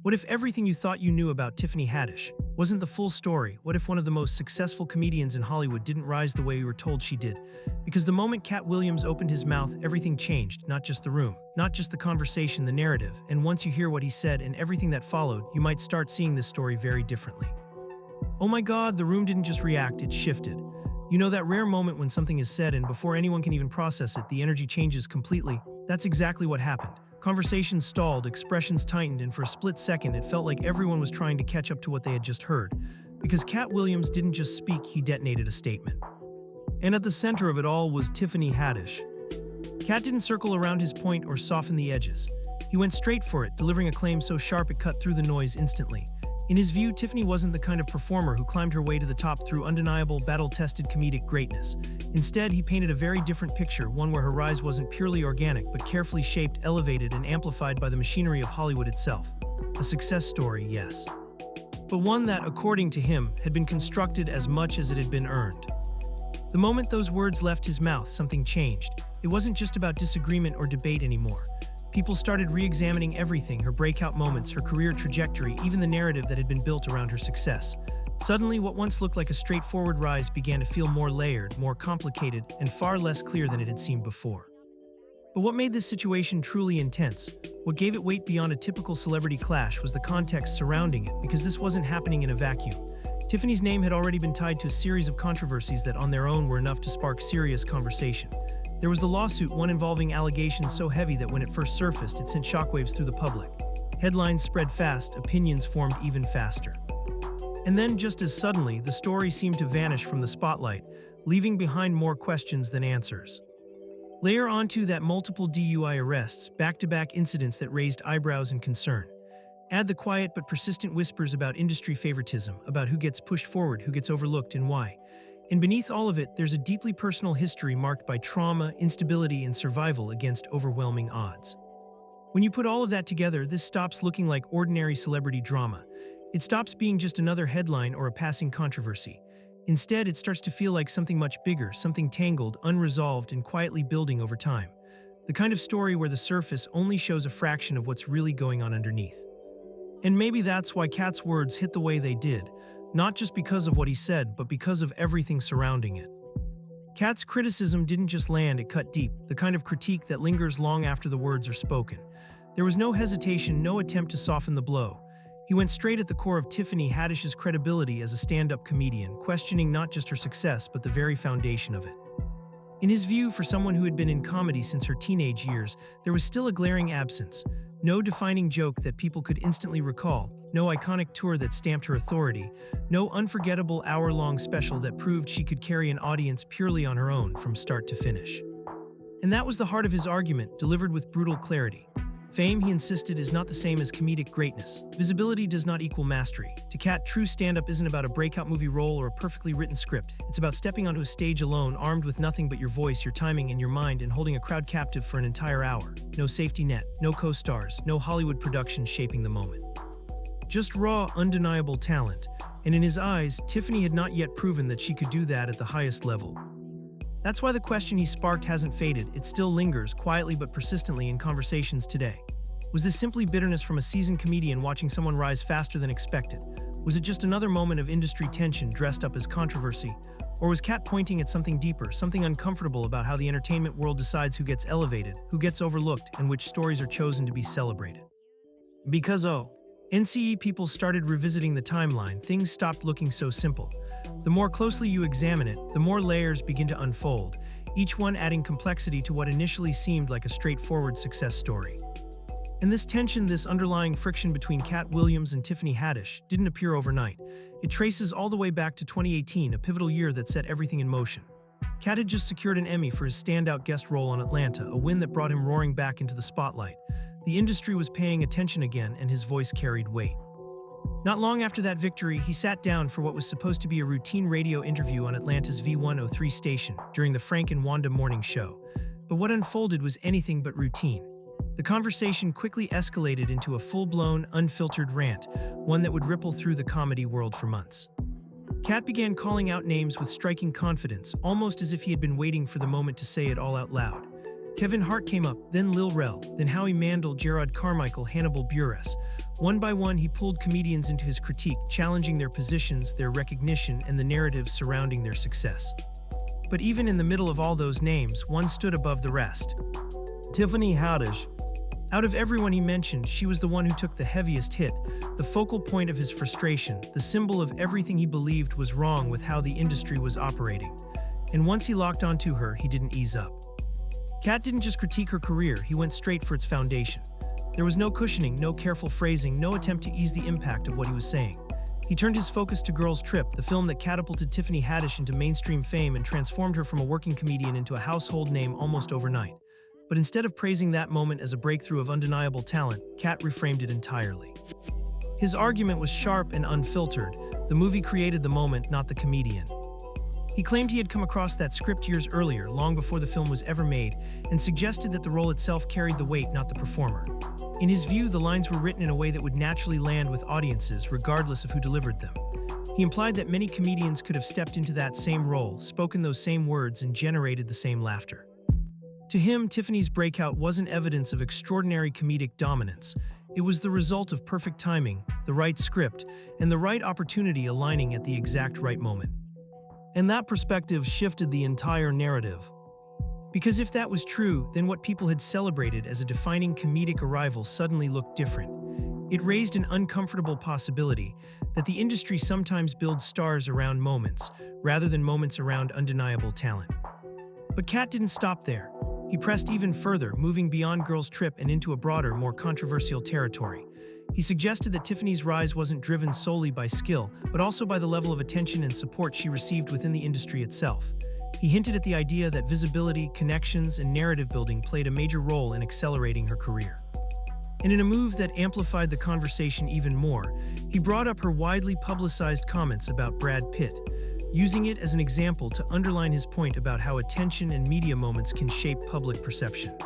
What if everything you thought you knew about Tiffany Haddish wasn't the full story? What if one of the most successful comedians in Hollywood didn't rise the way we were told she did? Because the moment Katt Williams opened his mouth, everything changed, not just the room, not just the conversation, the narrative. And once you hear what he said and everything that followed, you might start seeing this story very differently. Oh my God, the room didn't just react, it shifted. You know that rare moment when something is said and before anyone can even process it, the energy changes completely? That's exactly what happened. Conversations stalled, expressions tightened, and for a split second it felt like everyone was trying to catch up to what they had just heard. Because Katt Williams didn't just speak, he detonated a statement. And at the center of it all was Tiffany Haddish. Katt didn't circle around his point or soften the edges. He went straight for it, delivering a claim so sharp it cut through the noise instantly. In his view, Tiffany wasn't the kind of performer who climbed her way to the top through undeniable, battle-tested comedic greatness. Instead, he painted a very different picture, one where her rise wasn't purely organic, but carefully shaped, elevated, and amplified by the machinery of Hollywood itself. A success story, yes. But one that, according to him, had been constructed as much as it had been earned. The moment those words left his mouth, something changed. It wasn't just about disagreement or debate anymore. People started re-examining everything, her breakout moments, her career trajectory, even the narrative that had been built around her success. Suddenly, what once looked like a straightforward rise began to feel more layered, more complicated, and far less clear than it had seemed before. But what made this situation truly intense, what gave it weight beyond a typical celebrity clash, was the context surrounding it, because this wasn't happening in a vacuum. Tiffany's name had already been tied to a series of controversies that on their own were enough to spark serious conversation. There was the lawsuit, one involving allegations so heavy that when it first surfaced, it sent shockwaves through the public. Headlines spread fast, opinions formed even faster. And then, just as suddenly, the story seemed to vanish from the spotlight, leaving behind more questions than answers. Layer onto that multiple DUI arrests, back-to-back incidents that raised eyebrows and concern. Add the quiet but persistent whispers about industry favoritism, about who gets pushed forward, who gets overlooked, and why. And beneath all of it, there's a deeply personal history marked by trauma, instability, and survival against overwhelming odds. When you put all of that together, this stops looking like ordinary celebrity drama. It stops being just another headline or a passing controversy. Instead, it starts to feel like something much bigger, something tangled, unresolved, and quietly building over time. The kind of story where the surface only shows a fraction of what's really going on underneath. And maybe that's why Katt's words hit the way they did. Not just because of what he said, but because of everything surrounding it. Katt's criticism didn't just land, it cut deep, the kind of critique that lingers long after the words are spoken. There was no hesitation, no attempt to soften the blow. He went straight at the core of Tiffany Haddish's credibility as a stand-up comedian, questioning not just her success, but the very foundation of it. In his view, for someone who had been in comedy since her teenage years, there was still a glaring absence. No defining joke that people could instantly recall, no iconic tour that stamped her authority, no unforgettable hour-long special that proved she could carry an audience purely on her own from start to finish. And that was the heart of his argument, delivered with brutal clarity. Fame, he insisted, is not the same as comedic greatness. Visibility does not equal mastery. To Katt, true stand-up isn't about a breakout movie role or a perfectly written script. It's about stepping onto a stage alone, armed with nothing but your voice, your timing, and your mind, and holding a crowd captive for an entire hour. No safety net, no co-stars, no Hollywood production shaping the moment. Just raw, undeniable talent. And in his eyes, Tiffany had not yet proven that she could do that at the highest level. That's why the question he sparked hasn't faded. It still lingers, quietly but persistently, in conversations today. Was this simply bitterness from a seasoned comedian watching someone rise faster than expected? Was it just another moment of industry tension dressed up as controversy? Or was Katt pointing at something deeper, something uncomfortable about how the entertainment world decides who gets elevated, who gets overlooked, and which stories are chosen to be celebrated? Because NCE people started revisiting the timeline, things stopped looking so simple. The more closely you examine it, the more layers begin to unfold, each one adding complexity to what initially seemed like a straightforward success story. And this tension, this underlying friction between Katt Williams and Tiffany Haddish, didn't appear overnight. It traces all the way back to 2018, a pivotal year that set everything in motion. Katt had just secured an Emmy for his standout guest role on Atlanta, a win that brought him roaring back into the spotlight. The industry was paying attention again, and his voice carried weight. Not long after that victory, he sat down for what was supposed to be a routine radio interview on Atlanta's V103 station during the Frank and Wanda morning show. But what unfolded was anything but routine. The conversation quickly escalated into a full-blown, unfiltered rant, one that would ripple through the comedy world for months. Katt began calling out names with striking confidence, almost as if he had been waiting for the moment to say it all out loud. Kevin Hart came up, then Lil Rel, then Howie Mandel, Gerard Carmichael, Hannibal Buress. One by one, he pulled comedians into his critique, challenging their positions, their recognition, and the narratives surrounding their success. But even in the middle of all those names, one stood above the rest. Tiffany Haddish. Out of everyone he mentioned, she was the one who took the heaviest hit, the focal point of his frustration, the symbol of everything he believed was wrong with how the industry was operating. And once he locked onto her, he didn't ease up. Katt didn't just critique her career, he went straight for its foundation. There was no cushioning, no careful phrasing, no attempt to ease the impact of what he was saying. He turned his focus to Girls Trip, the film that catapulted Tiffany Haddish into mainstream fame and transformed her from a working comedian into a household name almost overnight. But instead of praising that moment as a breakthrough of undeniable talent, Katt reframed it entirely. His argument was sharp and unfiltered. The movie created the moment, not the comedian. He claimed he had come across that script years earlier, long before the film was ever made, and suggested that the role itself carried the weight, not the performer. In his view, the lines were written in a way that would naturally land with audiences, regardless of who delivered them. He implied that many comedians could have stepped into that same role, spoken those same words, and generated the same laughter. To him, Tiffany's breakout wasn't evidence of extraordinary comedic dominance. It was the result of perfect timing, the right script, and the right opportunity aligning at the exact right moment. And that perspective shifted the entire narrative. Because if that was true, then what people had celebrated as a defining comedic arrival suddenly looked different. It raised an uncomfortable possibility that the industry sometimes builds stars around moments, rather than moments around undeniable talent. But Katt didn't stop there. He pressed even further, moving beyond Girls Trip and into a broader, more controversial territory. He suggested that Tiffany's rise wasn't driven solely by skill, but also by the level of attention and support she received within the industry itself. He hinted at the idea that visibility, connections, and narrative building played a major role in accelerating her career. And in a move that amplified the conversation even more, he brought up her widely publicized comments about Brad Pitt, using it as an example to underline his point about how attention and media moments can shape public perception.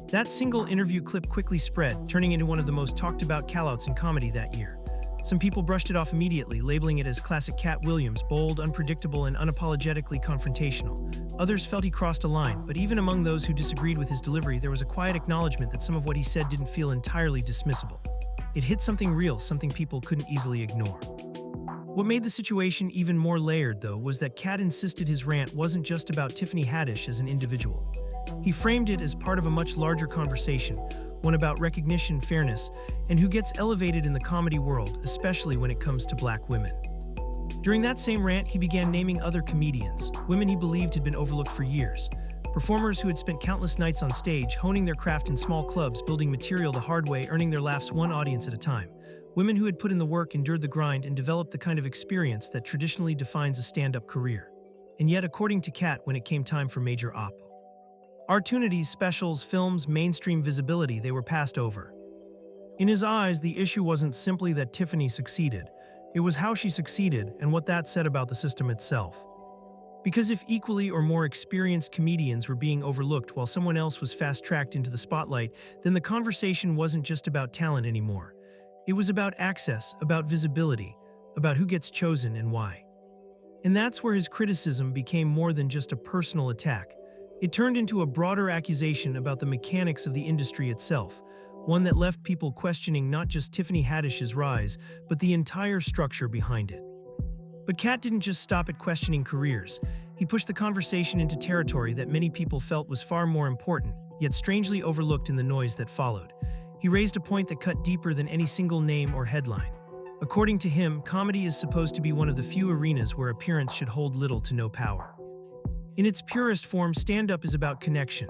That single interview clip quickly spread, turning into one of the most talked about callouts in comedy that year. Some people brushed it off immediately, labeling it as classic Katt Williams, bold, unpredictable, and unapologetically confrontational. Others felt he crossed a line, but even among those who disagreed with his delivery, there was a quiet acknowledgement that some of what he said didn't feel entirely dismissible. It hit something real, something people couldn't easily ignore. What made the situation even more layered, though, was that Katt insisted his rant wasn't just about Tiffany Haddish as an individual. He framed it as part of a much larger conversation, one about recognition, fairness, and who gets elevated in the comedy world, especially when it comes to Black women. During that same rant, he began naming other comedians, women he believed had been overlooked for years, performers who had spent countless nights on stage, honing their craft in small clubs, building material the hard way, earning their laughs one audience at a time. Women who had put in the work, endured the grind, and developed the kind of experience that traditionally defines a stand-up career. And yet, according to Katt, when it came time for major opportunities, specials, films, mainstream visibility, they were passed over. In his eyes, the issue wasn't simply that Tiffany succeeded. It was how she succeeded and what that said about the system itself. Because if equally or more experienced comedians were being overlooked while someone else was fast-tracked into the spotlight, then the conversation wasn't just about talent anymore. It was about access, about visibility, about who gets chosen and why. And that's where his criticism became more than just a personal attack. It turned into a broader accusation about the mechanics of the industry itself, one that left people questioning not just Tiffany Haddish's rise, but the entire structure behind it. But Katt didn't just stop at questioning careers. He pushed the conversation into territory that many people felt was far more important, yet strangely overlooked in the noise that followed. He raised a point that cut deeper than any single name or headline. According to him, comedy is supposed to be one of the few arenas where appearance should hold little to no power. In its purest form, stand-up is about connection,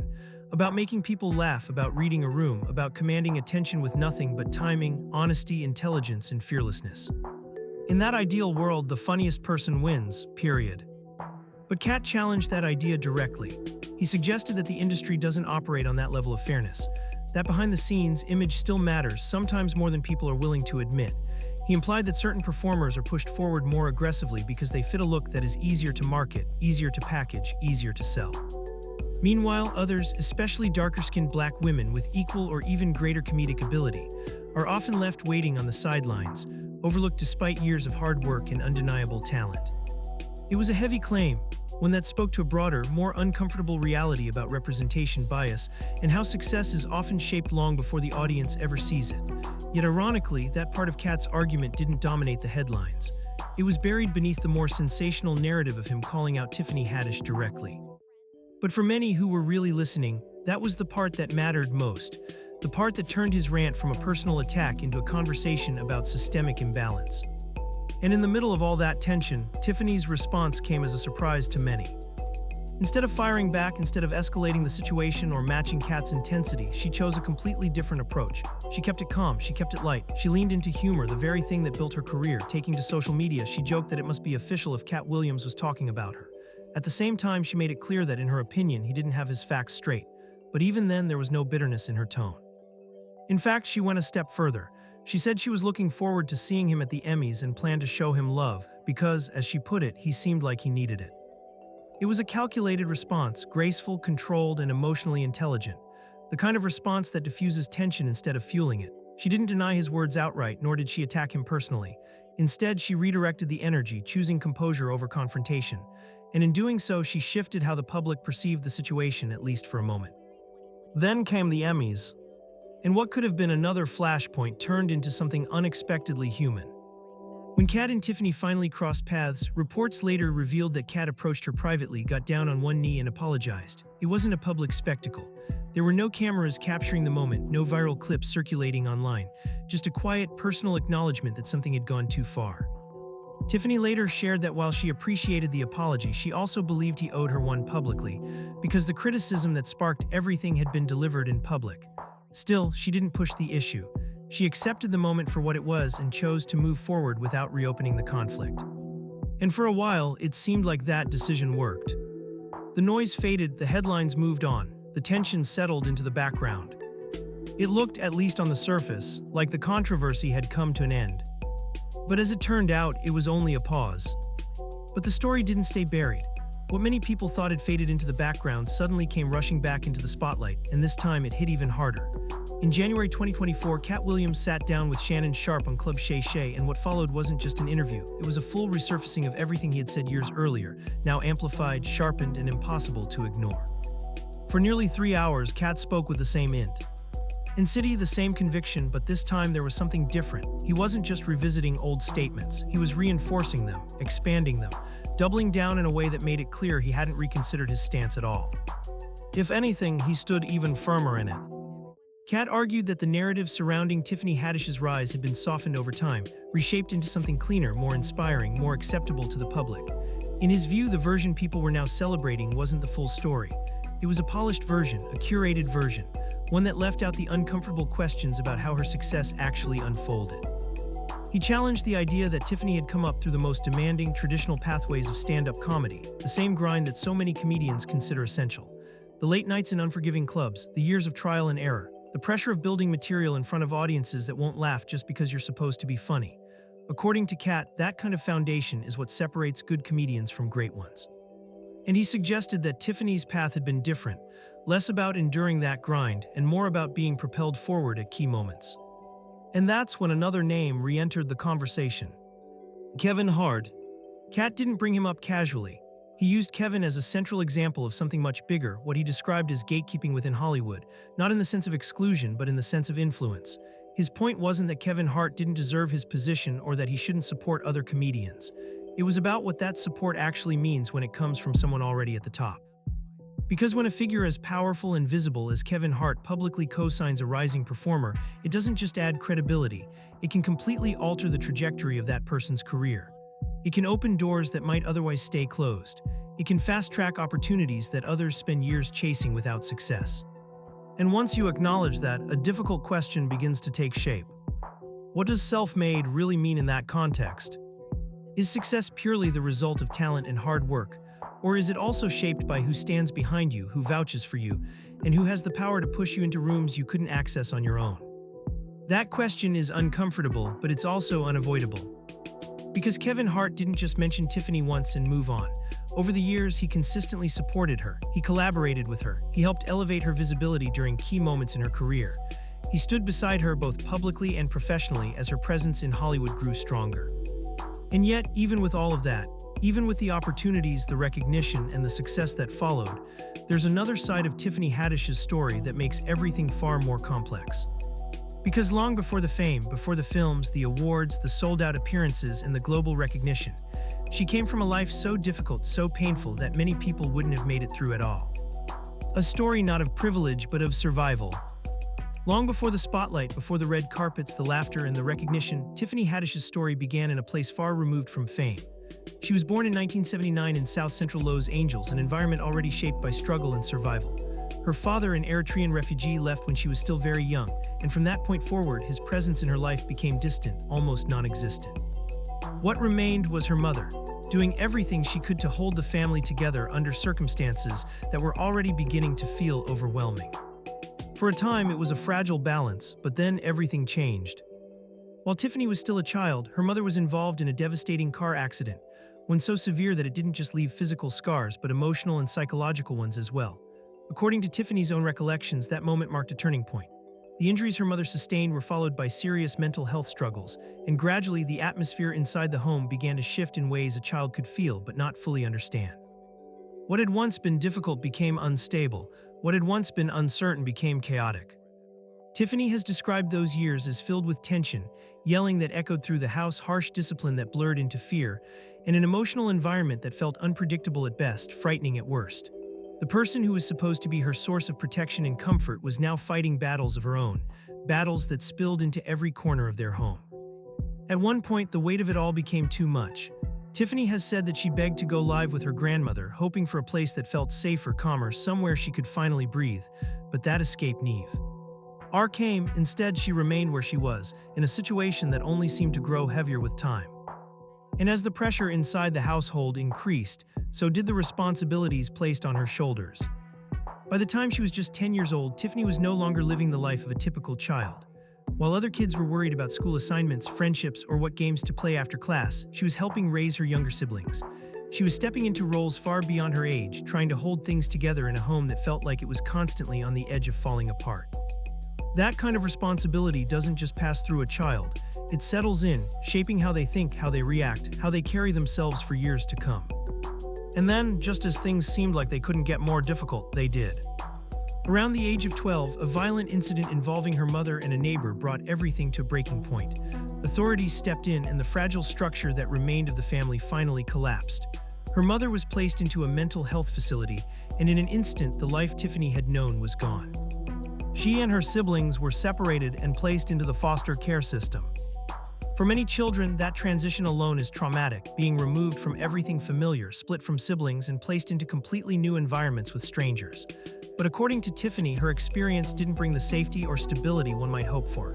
about making people laugh, about reading a room, about commanding attention with nothing but timing, honesty, intelligence, and fearlessness. In that ideal world, the funniest person wins, period. But Katt challenged that idea directly. He suggested that the industry doesn't operate on that level of fairness, that behind the scenes, image still matters, sometimes more than people are willing to admit. He implied that certain performers are pushed forward more aggressively because they fit a look that is easier to market, easier to package, easier to sell. Meanwhile, others, especially darker-skinned Black women with equal or even greater comedic ability, are often left waiting on the sidelines, overlooked despite years of hard work and undeniable talent. It was a heavy claim, one that spoke to a broader, more uncomfortable reality about representation bias and how success is often shaped long before the audience ever sees it. Yet ironically, that part of Katt's argument didn't dominate the headlines. It was buried beneath the more sensational narrative of him calling out Tiffany Haddish directly. But for many who were really listening, that was the part that mattered most, the part that turned his rant from a personal attack into a conversation about systemic imbalance. And in the middle of all that tension, Tiffany's response came as a surprise to many. Instead of firing back, instead of escalating the situation or matching Katt's intensity, she chose a completely different approach. She kept it calm, she kept it light. She leaned into humor, the very thing that built her career. Taking to social media, she joked that it must be official if Katt Williams was talking about her. At the same time, she made it clear that, in her opinion, he didn't have his facts straight. But even then, there was no bitterness in her tone. In fact, she went a step further. She said she was looking forward to seeing him at the Emmys and planned to show him love because, as she put it, he seemed like he needed it. It was a calculated response, graceful, controlled, and emotionally intelligent. The kind of response that diffuses tension instead of fueling it. She didn't deny his words outright, nor did she attack him personally. Instead, she redirected the energy, choosing composure over confrontation. And in doing so, she shifted how the public perceived the situation, at least for a moment. Then came the Emmys. And what could have been another flashpoint turned into something unexpectedly human. When Katt and Tiffany finally crossed paths, reports later revealed that Katt approached her privately, got down on one knee and apologized. It wasn't a public spectacle. There were no cameras capturing the moment, no viral clips circulating online, just a quiet, personal acknowledgement that something had gone too far. Tiffany later shared that while she appreciated the apology, she also believed he owed her one publicly, because the criticism that sparked everything had been delivered in public. Still, she didn't push the issue. She accepted the moment for what it was and chose to move forward without reopening the conflict. And for a while, it seemed like that decision worked. The noise faded, the headlines moved on, the tension settled into the background. It looked, at least on the surface, like the controversy had come to an end. But as it turned out, it was only a pause. But the story didn't stay buried. What many people thought had faded into the background suddenly came rushing back into the spotlight, and this time it hit even harder. In January 2024, Katt Williams sat down with Shannon Sharpe on Club Shay Shay, and what followed wasn't just an interview. It was a full resurfacing of everything he had said years earlier, now amplified, sharpened, and impossible to ignore. For nearly 3 hours, Katt spoke with the same intensity, the same conviction, but this time there was something different. He wasn't just revisiting old statements, he was reinforcing them, expanding them, doubling down in a way that made it clear he hadn't reconsidered his stance at all. If anything, he stood even firmer in it. Katt argued that the narrative surrounding Tiffany Haddish's rise had been softened over time, reshaped into something cleaner, more inspiring, more acceptable to the public. In his view, the version people were now celebrating wasn't the full story. It was a polished version, a curated version, one that left out the uncomfortable questions about how her success actually unfolded. He challenged the idea that Tiffany had come up through the most demanding, traditional pathways of stand-up comedy, the same grind that so many comedians consider essential. The late nights in unforgiving clubs, the years of trial and error, the pressure of building material in front of audiences that won't laugh just because you're supposed to be funny. According to Katt, that kind of foundation is what separates good comedians from great ones. And he suggested that Tiffany's path had been different, less about enduring that grind and more about being propelled forward at key moments. And that's when another name re-entered the conversation. Kevin Hart. Katt didn't bring him up casually. He used Kevin as a central example of something much bigger, what he described as gatekeeping within Hollywood, not in the sense of exclusion, but in the sense of influence. His point wasn't that Kevin Hart didn't deserve his position or that he shouldn't support other comedians. It was about what that support actually means when it comes from someone already at the top. Because when a figure as powerful and visible as Kevin Hart publicly co-signs a rising performer, it doesn't just add credibility, it can completely alter the trajectory of that person's career. It can open doors that might otherwise stay closed. It can fast-track opportunities that others spend years chasing without success. And once you acknowledge that, a difficult question begins to take shape. What does self-made really mean in that context? Is success purely the result of talent and hard work, or is it also shaped by who stands behind you, who vouches for you, and who has the power to push you into rooms you couldn't access on your own? That question is uncomfortable, but it's also unavoidable. Because Kevin Hart didn't just mention Tiffany once and move on. Over the years, he consistently supported her, he collaborated with her, he helped elevate her visibility during key moments in her career. He stood beside her both publicly and professionally as her presence in Hollywood grew stronger. And yet, even with all of that, Even with the opportunities, the recognition, and the success that followed, there's another side of Tiffany Haddish's story that makes everything far more complex. Because long before the fame, before the films, the awards, the sold-out appearances, and the global recognition, she came from a life so difficult, so painful that many people wouldn't have made it through at all. A story not of privilege, but of survival. Long before the spotlight, before the red carpets, the laughter, and the recognition, Tiffany Haddish's story began in a place far removed from fame. She was born in 1979 in South Central Los Angeles, an environment already shaped by struggle and survival. Her father, an Eritrean refugee, left when she was still very young, and from that point forward, his presence in her life became distant, almost non-existent. What remained was her mother, doing everything she could to hold the family together under circumstances that were already beginning to feel overwhelming. For a time, it was a fragile balance, but then everything changed. While Tiffany was still a child, her mother was involved in a devastating car accident, one so severe that it didn't just leave physical scars, but emotional and psychological ones as well. According to Tiffany's own recollections, that moment marked a turning point. The injuries her mother sustained were followed by serious mental health struggles, and gradually the atmosphere inside the home began to shift in ways a child could feel but not fully understand. What had once been difficult became unstable. What had once been uncertain became chaotic. Tiffany has described those years as filled with tension, yelling that echoed through the house, harsh discipline that blurred into fear, and an emotional environment that felt unpredictable at best, frightening at worst. The person who was supposed to be her source of protection and comfort was now fighting battles of her own, battles that spilled into every corner of their home. At one point, the weight of it all became too much. Tiffany has said that she begged to go live with her grandmother, hoping for a place that felt safer, calmer, somewhere she could finally breathe, but that escape never came. Instead, she remained where she was, in a situation that only seemed to grow heavier with time. And as the pressure inside the household increased, so did the responsibilities placed on her shoulders. By the time she was just 10 years old, Tiffany was no longer living the life of a typical child. While other kids were worried about school assignments, friendships, or what games to play after class, she was helping raise her younger siblings. She was stepping into roles far beyond her age, trying to hold things together in a home that felt like it was constantly on the edge of falling apart. That kind of responsibility doesn't just pass through a child, it settles in, shaping how they think, how they react, how they carry themselves for years to come. And then, just as things seemed like they couldn't get more difficult, they did. Around the age of 12, a violent incident involving her mother and a neighbor brought everything to a breaking point. Authorities stepped in and the fragile structure that remained of the family finally collapsed. Her mother was placed into a mental health facility, and in an instant, the life Tiffany had known was gone. She and her siblings were separated and placed into the foster care system. For many children, that transition alone is traumatic, being removed from everything familiar, split from siblings, and placed into completely new environments with strangers. But according to Tiffany, her experience didn't bring the safety or stability one might hope for.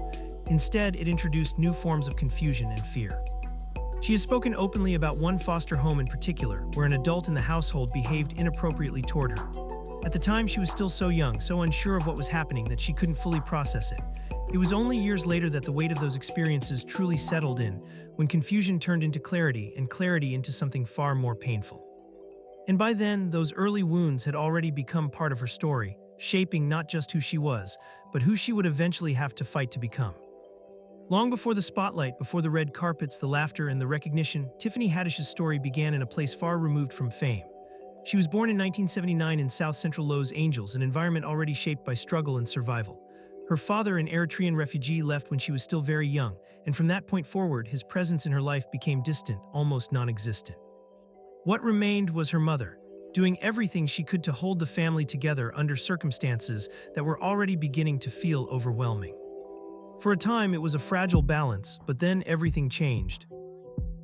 Instead, it introduced new forms of confusion and fear. She has spoken openly about one foster home in particular, where an adult in the household behaved inappropriately toward her. At the time, she was still so young, so unsure of what was happening that she couldn't fully process it. It was only years later that the weight of those experiences truly settled in, when confusion turned into clarity, and clarity into something far more painful. And by then, those early wounds had already become part of her story, shaping not just who she was, but who she would eventually have to fight to become. Long before the spotlight, before the red carpets, the laughter, and the recognition, Tiffany Haddish's story began in a place far removed from fame. She was born in 1979 in South Central Los Angeles, an environment already shaped by struggle and survival. Her father, an Eritrean refugee, left when she was still very young, and from that point forward, his presence in her life became distant, almost non-existent. What remained was her mother, doing everything she could to hold the family together under circumstances that were already beginning to feel overwhelming. For a time, it was a fragile balance, but then everything changed.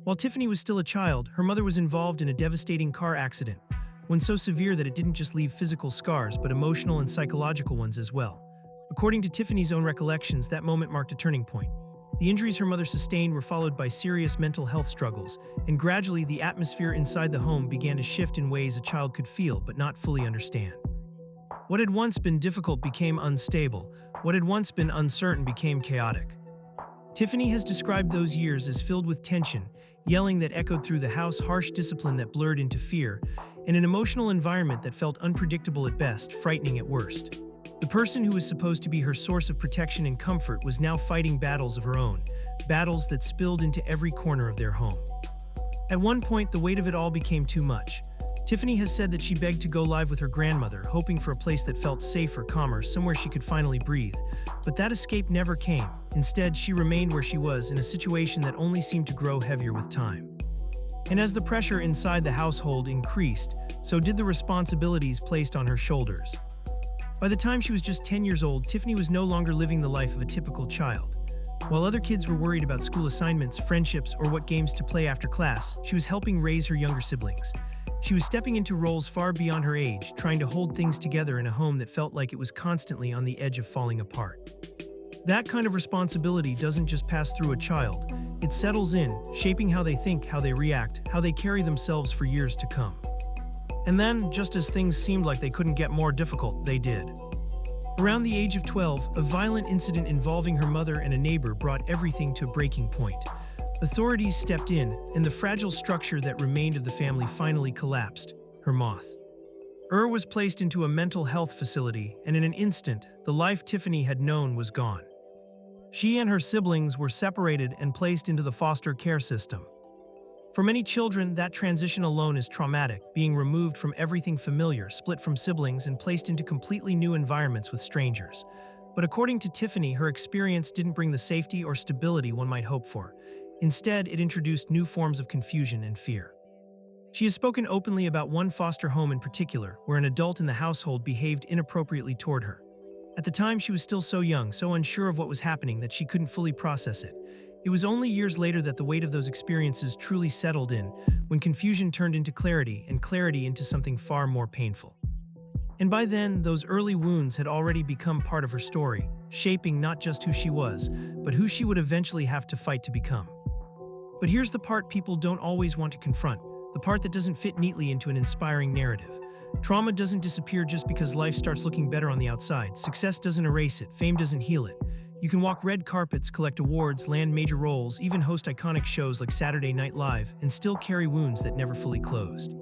While Tiffany was still a child, her mother was involved in a devastating car accident, one so severe that it didn't just leave physical scars, but emotional and psychological ones as well. According to Tiffany's own recollections, that moment marked a turning point. The injuries her mother sustained were followed by serious mental health struggles, and gradually the atmosphere inside the home began to shift in ways a child could feel but not fully understand. What had once been difficult became unstable. What had once been uncertain became chaotic. Tiffany has described those years as filled with tension, yelling that echoed through the house, harsh discipline that blurred into fear, and an emotional environment that felt unpredictable at best, frightening at worst. The person who was supposed to be her source of protection and comfort was now fighting battles of her own, battles that spilled into every corner of their home. At one point, the weight of it all became too much. Tiffany has said that she begged to go live with her grandmother, hoping for a place that felt safer, calmer, somewhere she could finally breathe. But that escape never came. Instead, she remained where she was in a situation that only seemed to grow heavier with time. And as the pressure inside the household increased, so did the responsibilities placed on her shoulders. By the time she was just 10 years old, Tiffany was no longer living the life of a typical child. While other kids were worried about school assignments, friendships, or what games to play after class, she was helping raise her younger siblings. She was stepping into roles far beyond her age, trying to hold things together in a home that felt like it was constantly on the edge of falling apart. That kind of responsibility doesn't just pass through a child. It settles in, shaping how they think, how they react, how they carry themselves for years to come. And then, just as things seemed like they couldn't get more difficult, they did. Around the age of 12, a violent incident involving her mother and a neighbor brought everything to a breaking point. Authorities stepped in, and the fragile structure that remained of the family finally collapsed. Her moth. Was placed into a mental health facility, and in an instant, the life Tiffany had known was gone. She and her siblings were separated and placed into the foster care system. For many children, that transition alone is traumatic, being removed from everything familiar, split from siblings, and placed into completely new environments with strangers. But according to Tiffany, her experience didn't bring the safety or stability one might hope for. Instead, it introduced new forms of confusion and fear. She has spoken openly about one foster home in particular, where an adult in the household behaved inappropriately toward her. At the time, she was still so young, so unsure of what was happening that she couldn't fully process it. It was only years later that the weight of those experiences truly settled in, when confusion turned into clarity, and clarity into something far more painful. And by then, those early wounds had already become part of her story, shaping not just who she was, but who she would eventually have to fight to become. But here's the part people don't always want to confront, the part that doesn't fit neatly into an inspiring narrative. Trauma doesn't disappear just because life starts looking better on the outside. Success doesn't erase it, fame doesn't heal it. You can walk red carpets, collect awards, land major roles, even host iconic shows like Saturday Night Live, and still carry wounds that never fully closed.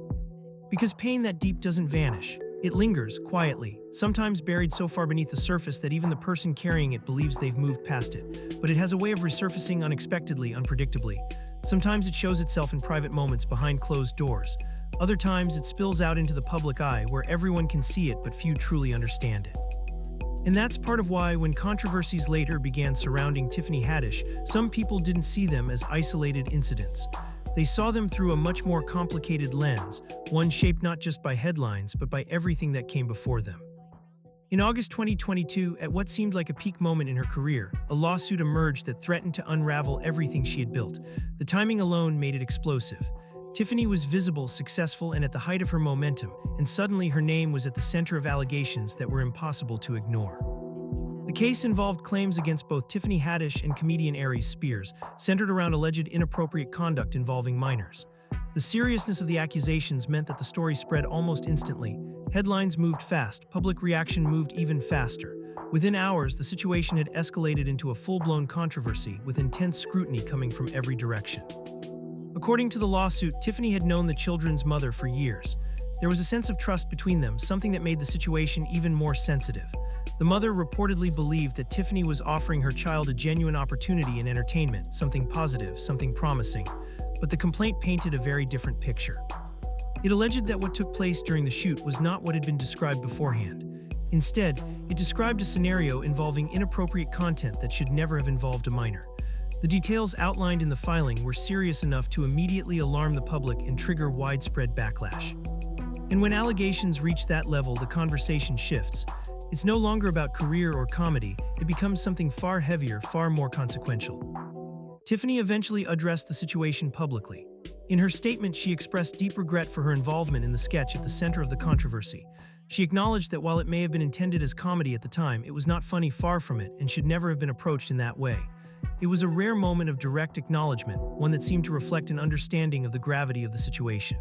Because pain that deep doesn't vanish. It lingers, quietly, sometimes buried so far beneath the surface that even the person carrying it believes they've moved past it. But it has a way of resurfacing unexpectedly, unpredictably. Sometimes it shows itself in private moments behind closed doors. Other times it spills out into the public eye where everyone can see it but few truly understand it. And that's part of why, when controversies later began surrounding Tiffany Haddish, some people didn't see them as isolated incidents. They saw them through a much more complicated lens, one shaped not just by headlines, but by everything that came before them. In August 2022, at what seemed like a peak moment in her career, a lawsuit emerged that threatened to unravel everything she had built. The timing alone made it explosive. Tiffany was visible, successful, and at the height of her momentum, and suddenly her name was at the center of allegations that were impossible to ignore. The case involved claims against both Tiffany Haddish and comedian Aries Spears, centered around alleged inappropriate conduct involving minors. The seriousness of the accusations meant that the story spread almost instantly. Headlines moved fast, public reaction moved even faster. Within hours, the situation had escalated into a full-blown controversy, with intense scrutiny coming from every direction. According to the lawsuit, Tiffany had known the children's mother for years. There was a sense of trust between them, something that made the situation even more sensitive. The mother reportedly believed that Tiffany was offering her child a genuine opportunity in entertainment, something positive, something promising. But the complaint painted a very different picture. It alleged that what took place during the shoot was not what had been described beforehand. Instead, it described a scenario involving inappropriate content that should never have involved a minor. The details outlined in the filing were serious enough to immediately alarm the public and trigger widespread backlash. And when allegations reach that level, the conversation shifts. It's no longer about career or comedy, it becomes something far heavier, far more consequential. Tiffany eventually addressed the situation publicly. In her statement, she expressed deep regret for her involvement in the sketch at the center of the controversy. She acknowledged that while it may have been intended as comedy at the time, it was not funny, far from it, and should never have been approached in that way. It was a rare moment of direct acknowledgement, one that seemed to reflect an understanding of the gravity of the situation.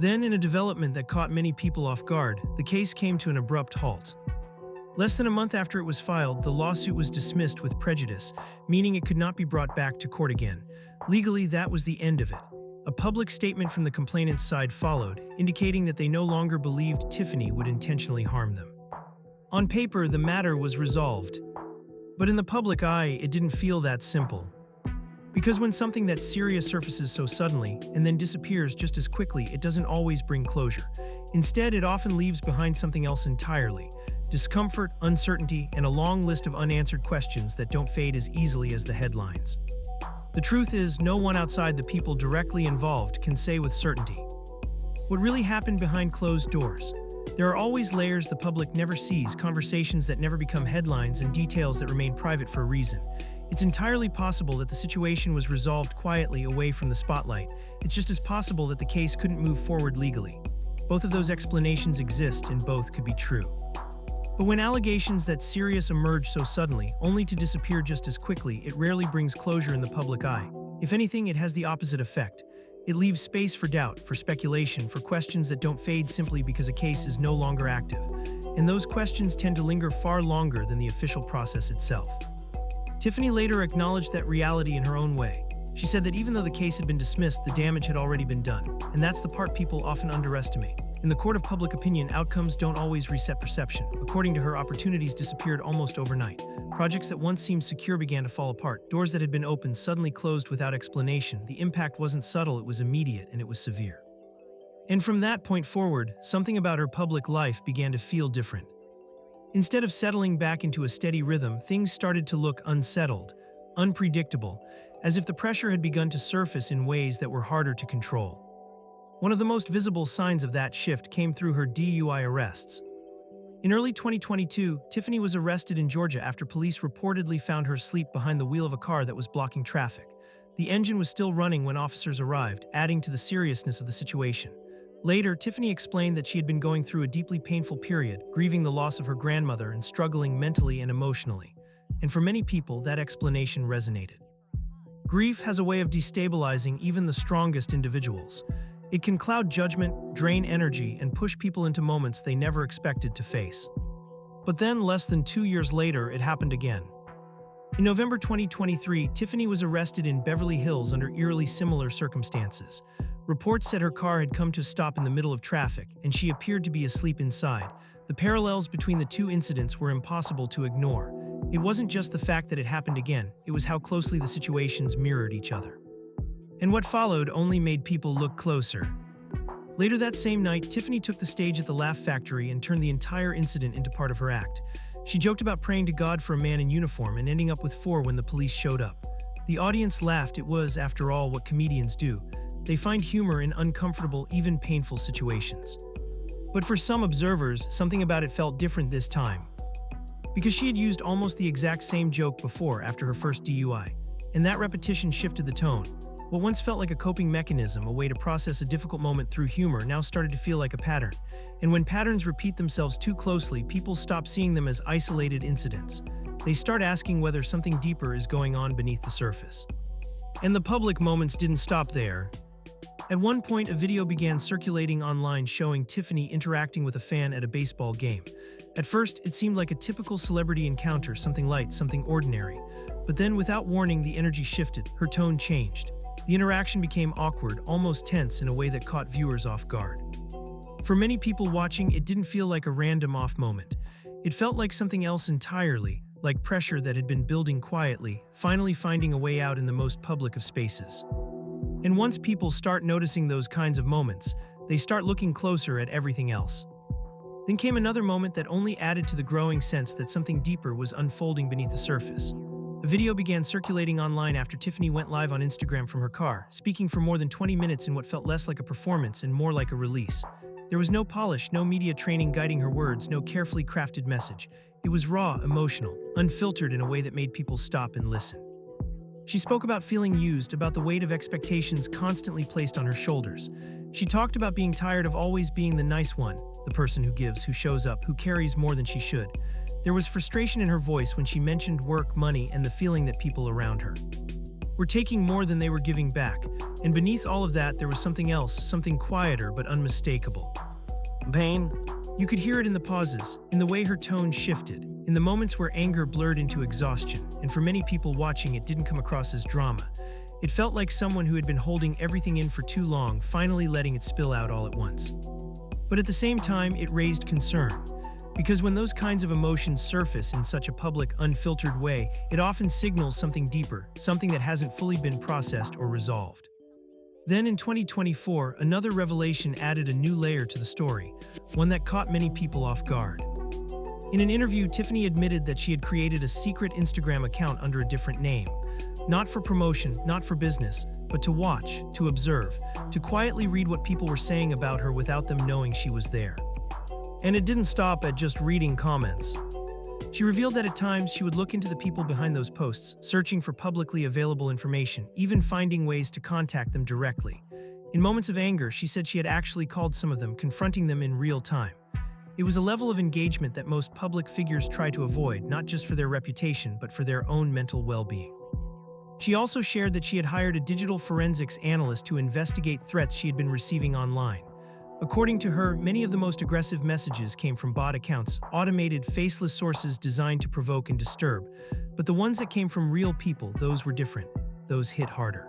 Then, in a development that caught many people off guard, the case came to an abrupt halt. Less than a month after it was filed, the lawsuit was dismissed with prejudice, meaning it could not be brought back to court again. Legally, that was the end of it. A public statement from the complainant's side followed, indicating that they no longer believed Tiffany would intentionally harm them. On paper, the matter was resolved. But in the public eye, it didn't feel that simple. Because when something that's serious surfaces so suddenly and then disappears just as quickly, it doesn't always bring closure. Instead, it often leaves behind something else entirely: discomfort, uncertainty, and a long list of unanswered questions that don't fade as easily as the headlines. The truth is, no one outside the people directly involved can say with certainty what really happened behind closed doors. There are always layers the public never sees, conversations that never become headlines, and details that remain private for a reason. It's entirely possible that the situation was resolved quietly away from the spotlight. It's just as possible that the case couldn't move forward legally. Both of those explanations exist, and both could be true. But when allegations that serious emerge so suddenly, only to disappear just as quickly, it rarely brings closure in the public eye. If anything, it has the opposite effect. It leaves space for doubt, for speculation, for questions that don't fade simply because a case is no longer active. And those questions tend to linger far longer than the official process itself. Tiffany later acknowledged that reality in her own way. She said that even though the case had been dismissed, the damage had already been done. And that's the part people often underestimate. In the court of public opinion, outcomes don't always reset perception. According to her, opportunities disappeared almost overnight. Projects that once seemed secure began to fall apart. Doors that had been opened suddenly closed without explanation. The impact wasn't subtle, it was immediate, and it was severe. And from that point forward, something about her public life began to feel different. Instead of settling back into a steady rhythm, things started to look unsettled, unpredictable, as if the pressure had begun to surface in ways that were harder to control. One of the most visible signs of that shift came through her DUI arrests. In early 2022, Tiffany was arrested in Georgia after police reportedly found her asleep behind the wheel of a car that was blocking traffic. The engine was still running when officers arrived, adding to the seriousness of the situation. Later, Tiffany explained that she had been going through a deeply painful period, grieving the loss of her grandmother and struggling mentally and emotionally. And for many people, that explanation resonated. Grief has a way of destabilizing even the strongest individuals. It can cloud judgment, drain energy, and push people into moments they never expected to face. But then, less than 2 years later, it happened again. In November 2023, Tiffany was arrested in Beverly Hills under eerily similar circumstances. Reports said her car had come to a stop in the middle of traffic, and she appeared to be asleep inside. The parallels between the two incidents were impossible to ignore. It wasn't just the fact that it happened again, it was how closely the situations mirrored each other. And what followed only made people look closer. Later that same night, Tiffany took the stage at the Laugh Factory and turned the entire incident into part of her act. She joked about praying to God for a man in uniform and ending up with 4 when the police showed up. The audience laughed. It was, after all, what comedians do. They find humor in uncomfortable, even painful situations. But for some observers, something about it felt different this time. Because she had used almost the exact same joke before after her first DUI, and that repetition shifted the tone. What once felt like a coping mechanism, a way to process a difficult moment through humor, now started to feel like a pattern. And when patterns repeat themselves too closely, people stop seeing them as isolated incidents. They start asking whether something deeper is going on beneath the surface. And the public moments didn't stop there. At one point, a video began circulating online showing Tiffany interacting with a fan at a baseball game. At first, it seemed like a typical celebrity encounter, something light, something ordinary. But then, without warning, the energy shifted, her tone changed. The interaction became awkward, almost tense in a way that caught viewers off guard. For many people watching, it didn't feel like a random off moment. It felt like something else entirely, like pressure that had been building quietly, finally finding a way out in the most public of spaces. And once people start noticing those kinds of moments, they start looking closer at everything else. Then came another moment that only added to the growing sense that something deeper was unfolding beneath the surface. A video began circulating online after Tiffany went live on Instagram from her car, speaking for more than 20 minutes in what felt less like a performance and more like a release. There was no polish, no media training guiding her words, no carefully crafted message. It was raw, emotional, unfiltered in a way that made people stop and listen. She spoke about feeling used, about the weight of expectations constantly placed on her shoulders. She talked about being tired of always being the nice one, the person who gives, who shows up, who carries more than she should. There was frustration in her voice when she mentioned work, money, and the feeling that people around her were taking more than they were giving back. And beneath all of that, there was something else, something quieter but unmistakable. Pain. You could hear it in the pauses, in the way her tone shifted, in the moments where anger blurred into exhaustion, and for many people watching, it didn't come across as drama. It felt like someone who had been holding everything in for too long, finally letting it spill out all at once. But at the same time, it raised concern. Because when those kinds of emotions surface in such a public, unfiltered way, it often signals something deeper, something that hasn't fully been processed or resolved. Then in 2024, another revelation added a new layer to the story, one that caught many people off guard. In an interview, Tiffany admitted that she had created a secret Instagram account under a different name. Not for promotion, not for business, but to watch, to observe, to quietly read what people were saying about her without them knowing she was there. And it didn't stop at just reading comments. She revealed that at times she would look into the people behind those posts, searching for publicly available information, even finding ways to contact them directly. In moments of anger, she said she had actually called some of them, confronting them in real time. It was a level of engagement that most public figures try to avoid, not just for their reputation, but for their own mental well-being. She also shared that she had hired a digital forensics analyst to investigate threats she had been receiving online. According to her, many of the most aggressive messages came from bot accounts, automated, faceless sources designed to provoke and disturb. But the ones that came from real people, those were different. Those hit harder.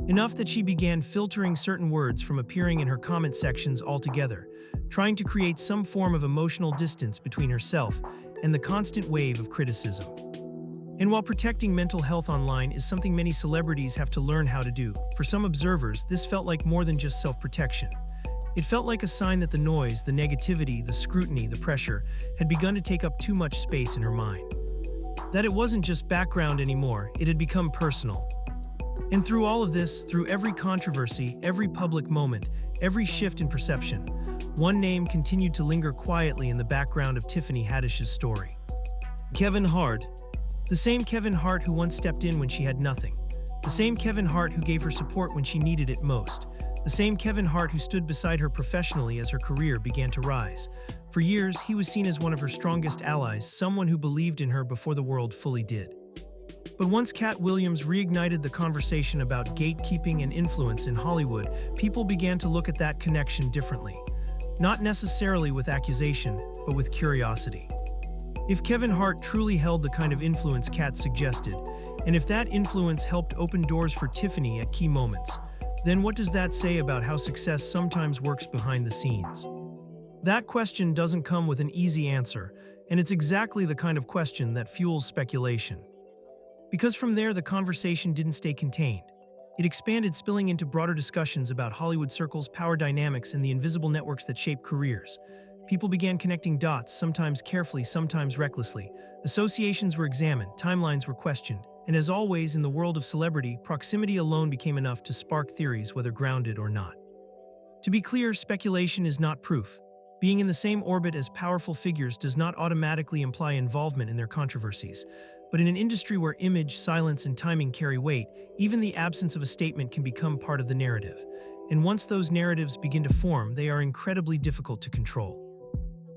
Enough that she began filtering certain words from appearing in her comment sections altogether, trying to create some form of emotional distance between herself and the constant wave of criticism. And while protecting mental health online is something many celebrities have to learn how to do, for some observers, this felt like more than just self-protection. It felt like a sign that the noise, the negativity, the scrutiny, the pressure had begun to take up too much space in her mind. That it wasn't just background anymore, it had become personal. And through all of this, through every controversy, every public moment, every shift in perception, one name continued to linger quietly in the background of Tiffany Haddish's story. Kevin Hart. The same Kevin Hart who once stepped in when she had nothing. The same Kevin Hart who gave her support when she needed it most. The same Kevin Hart who stood beside her professionally as her career began to rise. For years, he was seen as one of her strongest allies, someone who believed in her before the world fully did. But once Katt Williams reignited the conversation about gatekeeping and influence in Hollywood, people began to look at that connection differently. Not necessarily with accusation, but with curiosity. If Kevin Hart truly held the kind of influence Katt suggested, and if that influence helped open doors for Tiffany at key moments, then what does that say about how success sometimes works behind the scenes? That question doesn't come with an easy answer, and it's exactly the kind of question that fuels speculation. Because from there, the conversation didn't stay contained. It expanded, spilling into broader discussions about Hollywood circles, power dynamics, and the invisible networks that shape careers. People began connecting dots, sometimes carefully, sometimes recklessly. Associations were examined, timelines were questioned, and as always in the world of celebrity, proximity alone became enough to spark theories, whether grounded or not. To be clear, speculation is not proof. Being in the same orbit as powerful figures does not automatically imply involvement in their controversies. But in an industry where image, silence, and timing carry weight, even the absence of a statement can become part of the narrative. And once those narratives begin to form, they are incredibly difficult to control.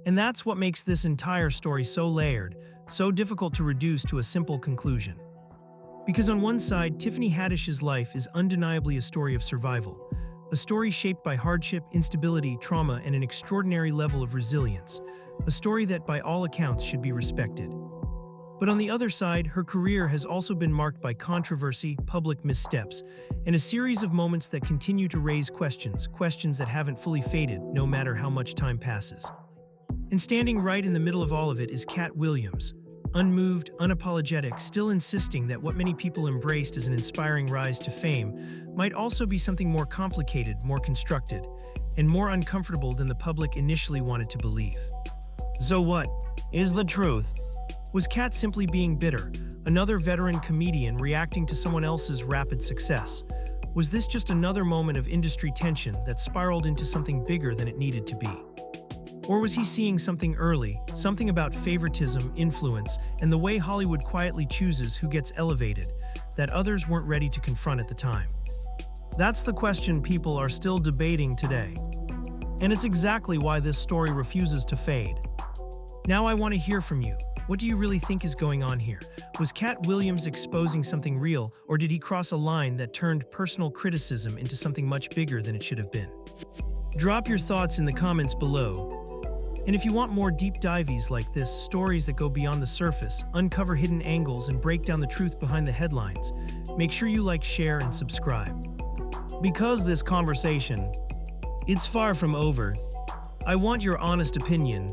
And that's what makes this entire story so layered, so difficult to reduce to a simple conclusion. Because on one side, Tiffany Haddish's life is undeniably a story of survival, a story shaped by hardship, instability, trauma, and an extraordinary level of resilience, a story that by all accounts should be respected. But on the other side, her career has also been marked by controversy, public missteps, and a series of moments that continue to raise questions that haven't fully faded, no matter how much time passes. And standing right in the middle of all of it is Katt Williams, unmoved, unapologetic, still insisting that what many people embraced as an inspiring rise to fame might also be something more complicated, more constructed, and more uncomfortable than the public initially wanted to believe. So what is the truth? Was Katt simply being bitter, another veteran comedian reacting to someone else's rapid success? Was this just another moment of industry tension that spiraled into something bigger than it needed to be? Or was he seeing something early, something about favoritism, influence, and the way Hollywood quietly chooses who gets elevated, that others weren't ready to confront at the time? That's the question people are still debating today. And it's exactly why this story refuses to fade. Now I want to hear from you. What do you really think is going on here? Was Katt Williams exposing something real, or did he cross a line that turned personal criticism into something much bigger than it should have been? Drop your thoughts in the comments below. And if you want more deep dives like this, stories that go beyond the surface, uncover hidden angles, and break down the truth behind the headlines, make sure you like, share, and subscribe. Because this conversation, it's far from over. I want your honest opinion.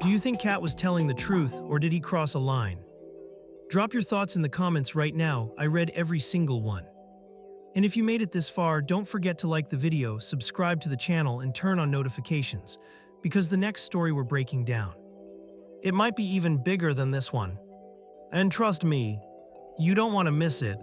Do you think Katt was telling the truth, or did he cross a line? Drop your thoughts in the comments right now. I read every single one. And if you made it this far, don't forget to like the video, subscribe to the channel, and turn on notifications, because the next story we're breaking down, it might be even bigger than this one. And trust me, you don't want to miss it.